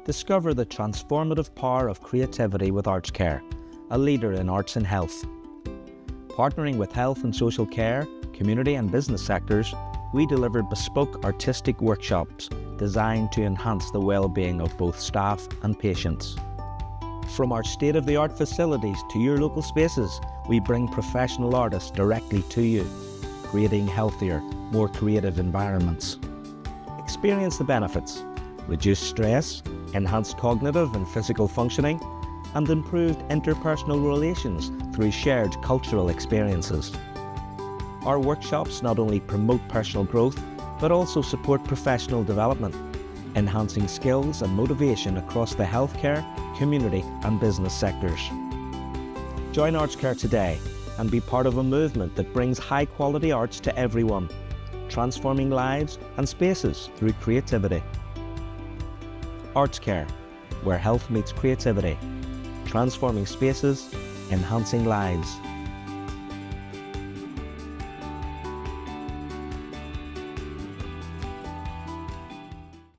Discover the transformative power of creativity with ArtsCare, a leader in arts and health. Partnering with health and social care, community and business sectors, we deliver bespoke artistic workshops designed to enhance the well-being of both staff and patients. From our state-of-the-art facilities to your local spaces, we bring professional artists directly to you, creating healthier, more creative environments. Experience the benefits: reduced stress, enhanced cognitive and physical functioning, and improved interpersonal relations through shared cultural experiences. Our workshops not only promote personal growth, but also support professional development, enhancing skills and motivation across the healthcare, community and business sectors. Join ArtsCare today and be part of a movement that brings high-quality arts to everyone, transforming lives and spaces through creativity. ArtsCare, where health meets creativity, transforming spaces, enhancing lives.